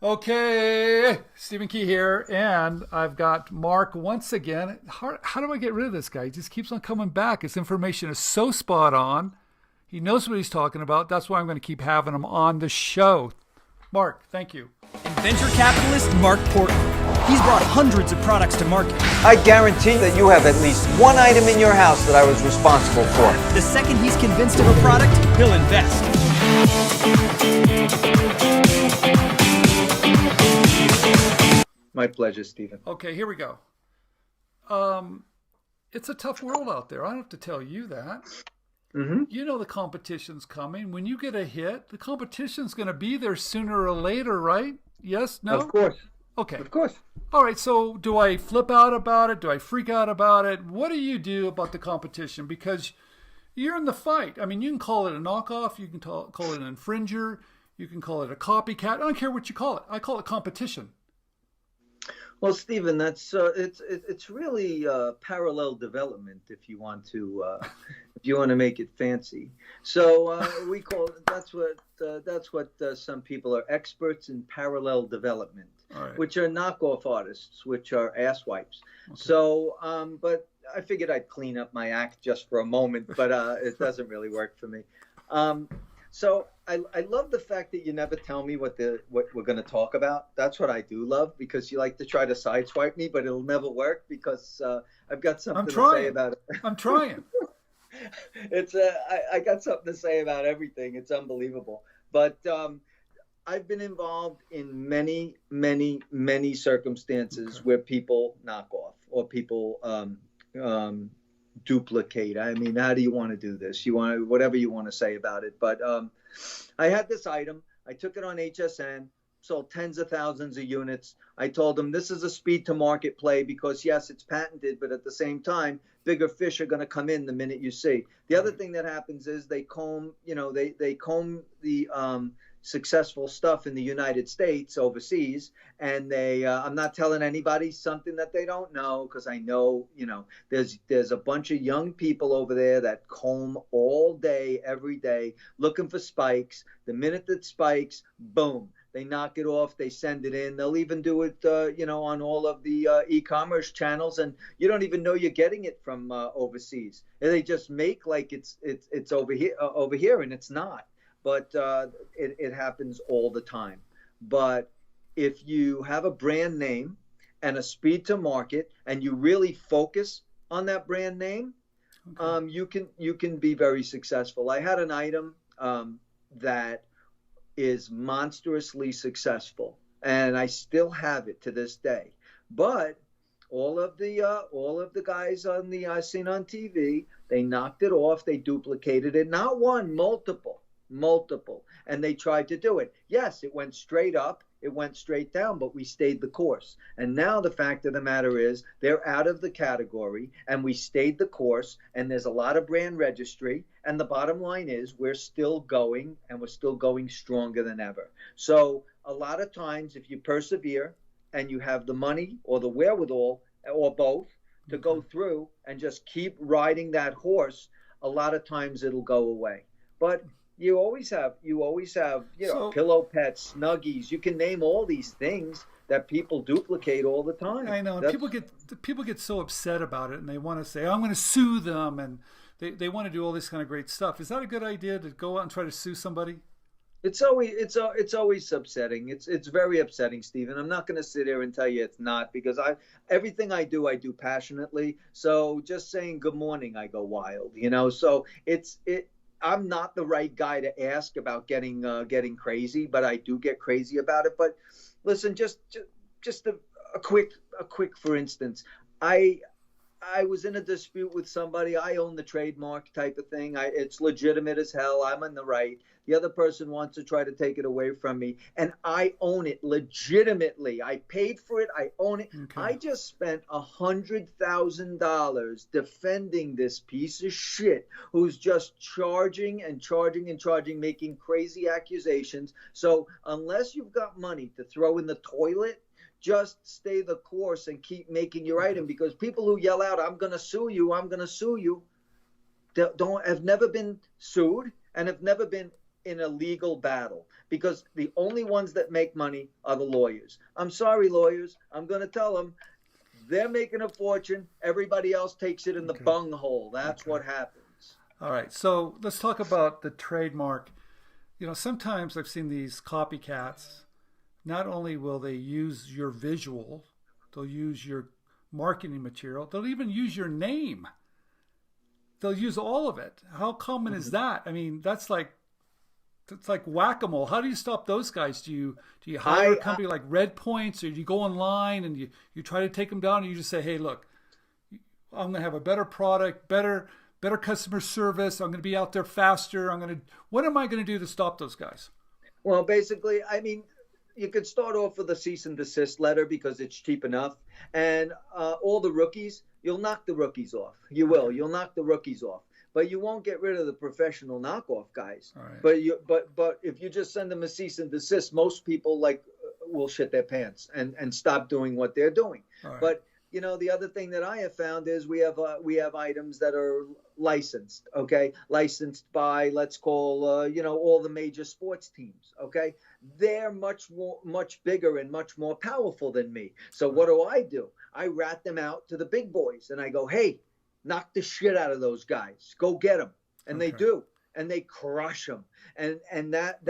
Okay, Stephen Key here, and I've got Mark once again. How do I get rid of this guy? He just keeps on coming back. His information is so spot on. He knows what he's talking about. That's why I'm going to keep having him on the show. Mark, thank you. Venture capitalist Marc Portney. He's brought hundreds of products to market. I guarantee that you have at least one item in your house that I was responsible for. The second he's convinced of a product, he'll invest. My pleasure, Stephen. Okay, here we go. It's a tough world out there. I don't have to tell you that. Mm-hmm. You know the competition's coming. When you get a hit, the competition's going to be there sooner or later, right? Yes? No? Of course. Okay. Of course. All right, so do I flip out about it? Do I freak out about it? What do you do about the competition? Because you're in the fight. I mean, you can call it a knockoff. You can call it an infringer. You can call it a copycat. I don't care what you call it. I call it competition. Well, Stephen, that's it's really parallel development if you want to make it fancy. So we call it, that's what some people are experts in parallel development, right, which are knockoff artists, which are asswipes. Okay. So, but I figured I'd clean up my act just for a moment, but it doesn't really work for me. So I love the fact that you never tell me what we're going to talk about. That's what I do love, because you like to try to sideswipe me, but it'll never work because I've got something to say about it. I'm trying. I got something to say about everything. It's unbelievable. But I've been involved in many, many, many circumstances where people knock off or people duplicate. I mean, how do you want to do this? You want to, whatever you want to say about it. But I had this item. I took it on HSN, sold tens of thousands of units. I told them this is a speed to market play because, yes, it's patented, but at the same time, bigger fish are going to come in the minute you see. The other thing that happens is they comb the successful stuff in the United States overseas, and I'm not telling anybody something that they don't know, because I know, there's a bunch of young people over there that comb all day, every day, looking for spikes. The minute that spikes, boom, they knock it off, they send it in. They'll even do it, on all of the e-commerce channels, and you don't even know you're getting it from overseas. And they just make like it's over here, and it's not. But it happens all the time. But if you have a brand name and a speed to market, and you really focus on that brand name, you can be very successful. I had an item that is monstrously successful, and I still have it to this day. But all of the guys on the seen on TV, they knocked it off, they duplicated it, not one, multiple, and they tried to do it. Yes, it went straight up, it went straight down, but we stayed the course. And now the fact of the matter is they're out of the category, and we stayed the course, and there's a lot of brand registry, and the bottom line is we're still going, and we're still going stronger than ever. So a lot of times, if you persevere and you have the money or the wherewithal or both to go through and just keep riding that horse, a lot of times it'll go away. But you always have, pillow pets, Snuggies. You can name all these things that people duplicate all the time. I know. People get so upset about it, and they want to say, I'm going to sue them, and they want to do all this kind of great stuff. Is that a good idea, to go out and try to sue somebody? It's always upsetting. It's very upsetting, Stephen. I'm not going to sit here and tell you it's not, because everything I do passionately. So just saying good morning, I go wild. So I'm not the right guy to ask about getting crazy, but I do get crazy about it. But listen, just a quick for instance, I was in a dispute with somebody. I own the trademark type of thing. It's legitimate as hell. I'm in the right. The other person wants to try to take it away from me, and I own it legitimately. I paid for it. I own it. Okay. I just spent $100,000 defending this piece of shit who's just charging, making crazy accusations. So unless you've got money to throw in the toilet, just stay the course and keep making your item, because people who yell out, I'm going to sue you, have never been sued and have never been in a legal battle, because the only ones that make money are the lawyers. I'm sorry, lawyers. I'm going to tell them they're making a fortune. Everybody else takes it in the bunghole. That's what happens. All right. So let's talk about the trademark. Sometimes I've seen these copycats. Not only will they use your visual, they'll use your marketing material, they'll even use your name. They'll use all of it. How common is that? I mean, it's like whack-a-mole. How do you stop those guys? Do you hire a company like Red Points, or do you go online and you try to take them down, and you just say, hey, look, I'm going to have a better product, better customer service. I'm going to be out there faster. What am I going to do to stop those guys? Well, basically, I mean, you could start off with a cease and desist letter because it's cheap enough. And all the rookies, you'll knock the rookies off. You will. You'll knock the rookies off. But you won't get rid of the professional knockoff guys. Right. But if you just send them a cease and desist, most people will shit their pants and stop doing what they're doing. Right. But the other thing that I have found is we have items that are licensed, okay? Licensed by, let's call, all the major sports teams, okay? They're much bigger and much more powerful than me. So what do? I rat them out to the big boys, and I go, hey, knock the shit out of those guys. Go get them. And they do. And they crush them. And that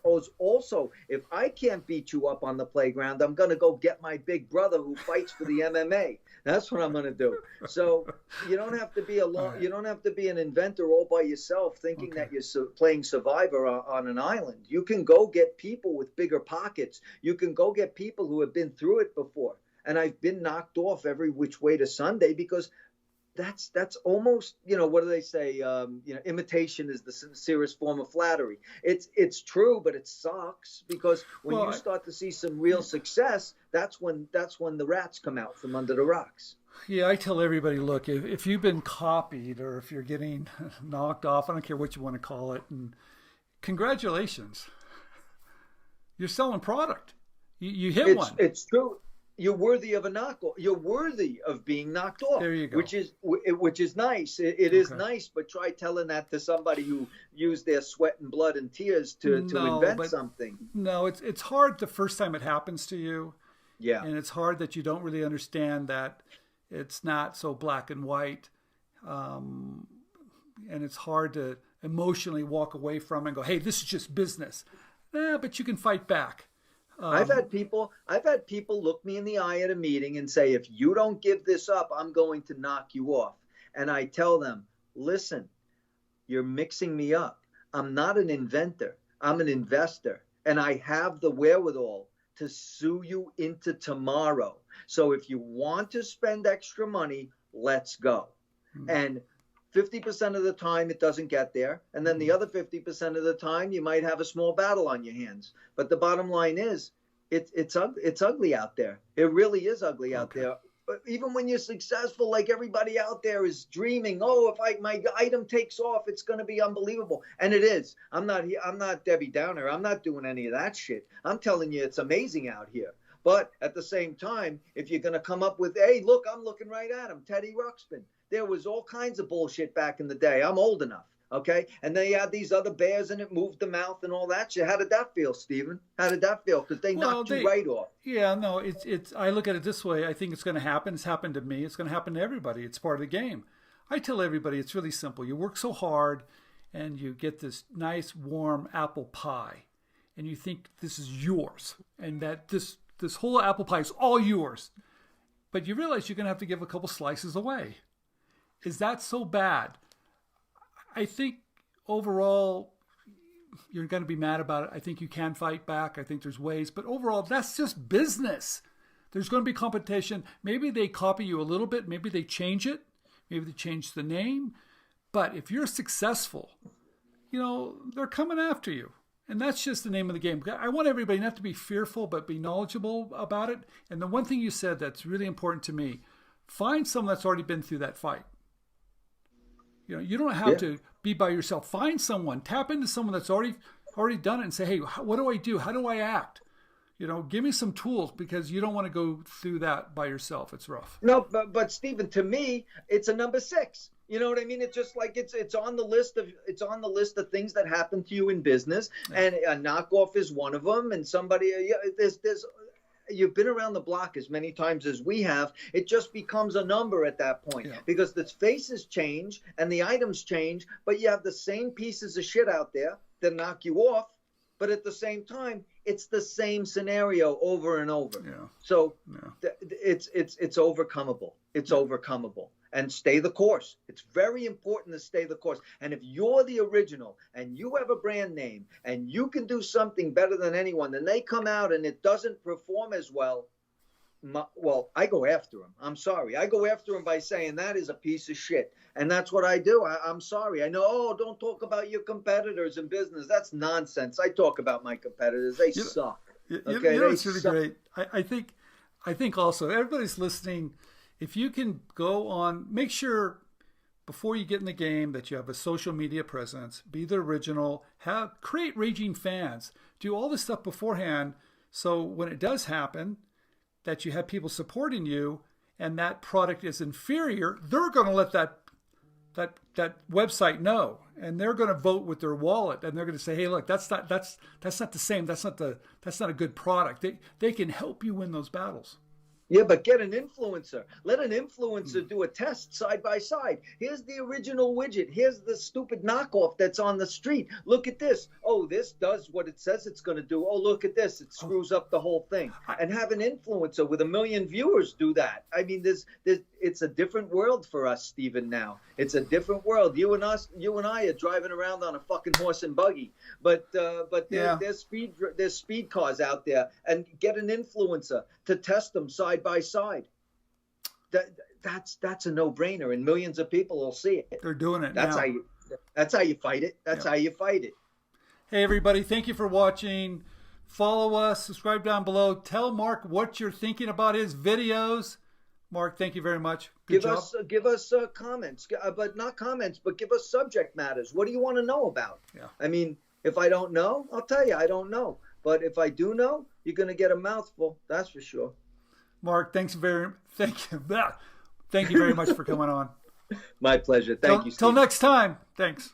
was also, if I can't beat you up on the playground, I'm going to go get my big brother who fights for the MMA. That's what I'm going to do. So you don't have to be you don't have to be an inventor all by yourself thinking that you're playing Survivor on an island. You can go get people with bigger pockets. You can go get people who have been through it before. And I've been knocked off every which way to Sunday because that's almost, what do they say? Imitation is the sincerest form of flattery. It's true, but it sucks because when you start to see some real success, that's when the rats come out from under the rocks. Yeah, I tell everybody, look, if you've been copied or if you're getting knocked off, I don't care what you want to call it, and congratulations, you're selling product. You hit one. It's true. You're worthy of a knockoff. You're worthy of being knocked off. There you go. Which is nice. It is nice, but try telling that to somebody who used their sweat and blood and tears to invent something. No, it's hard the first time it happens to you. Yeah. And it's hard that you don't really understand that it's not so black and white. And it's hard to emotionally walk away from it and go, hey, this is just business. But you can fight back. I've had people look me in the eye at a meeting and say, if you don't give this up, I'm going to knock you off. And I tell them, listen, you're mixing me up. I'm not an inventor. I'm an investor. And I have the wherewithal to sue you into tomorrow. So if you want to spend extra money, let's go. Mm-hmm. And 50% of the time it doesn't get there. And then the other 50% of the time you might have a small battle on your hands. But the bottom line is it's ugly out there. It really is ugly out there. But even when you're successful, like everybody out there is dreaming, if my item takes off, it's going to be unbelievable. And it is. I'm not Debbie Downer. I'm not doing any of that shit. I'm telling you, it's amazing out here. But at the same time, if you're going to come up with, hey, look, I'm looking right at him, Teddy Ruxpin. There was all kinds of bullshit back in the day. I'm old enough, okay? And then you had these other bears and it moved the mouth and all that shit. How did that feel, Stephen? How did that feel? Because they knocked you right off. Yeah, no, it's. I look at it this way. I think it's going to happen. It's happened to me. It's going to happen to everybody. It's part of the game. I tell everybody it's really simple. You work so hard and you get this nice, warm apple pie and you think this is yours and that this whole apple pie is all yours. But you realize you're going to have to give a couple slices away. Is that so bad? I think overall you're going to be mad about it. I think you can fight back. I think there's ways. But overall, that's just business. There's going to be competition. Maybe they copy you a little bit. Maybe they change it. Maybe they change the name. But if you're successful, they're coming after you. And that's just the name of the game. I want everybody not to be fearful, but be knowledgeable about it. And the one thing you said that's really important to me, find someone that's already been through that fight. You don't have to be by yourself. Find someone, tap into someone that's already done it and say, hey, what do I do? How do I act? give me some tools, because you don't want to go through that by yourself. It's rough. No, but Stephen, to me, it's a number 6. You know what I mean? It's just like it's on the list of things that happen to you in business, and a knockoff is one of them. And somebody, you've been around the block as many times as we have. It just becomes a number at that point, because the faces change and the items change, but you have the same pieces of shit out there that knock you off. But at the same time, it's the same scenario over and over. Yeah. So it's overcomable. It's overcomable. And stay the course. It's very important to stay the course. And if you're the original and you have a brand name and you can do something better than anyone, then they come out and it doesn't perform as well. I go after them. I'm sorry. I go after them by saying that is a piece of shit. And that's what I do. I'm sorry. I know, don't talk about your competitors in business. That's nonsense. I talk about my competitors. They suck. Okay? It's really great. I think also everybody's listening. If you can go on, make sure before you get in the game that you have a social media presence, be the original, create raging fans, do all this stuff beforehand. So when it does happen, that you have people supporting you and that product is inferior, they're going to let that website know, and they're going to vote with their wallet, and they're going to say, hey, look, that's not the same. That's not a good product. They can help you win those battles. Yeah, but get an influencer. Let an influencer do a test side by side. Here's the original widget. Here's the stupid knockoff that's on the street. Look at this. Oh, this does what it says it's going to do. Oh, look at this. It screws up the whole thing. And have an influencer with 1 million viewers do that. I mean, it's a different world for us, Stephen, now. It's a different world. You and I are driving around on a fucking horse and buggy. But there's speed cars out there. And get an influencer to test them side by side. That's a no-brainer, and millions of people will see it. They're doing it now. That's how you fight it. That's how you fight it. Hey everybody, thank you for watching. Follow us, subscribe down below. Tell Mark what you're thinking about his videos. Mark, thank you very much. Good job. Give us comments, but not comments, but give us subject matters. What do you want to know about? Yeah. I mean, if I don't know, I'll tell you I don't know. But if I do know, you're going to get a mouthful. That's for sure. Mark, thank you very much for coming on. My pleasure. Thank you, Steve. Till next time. Thanks.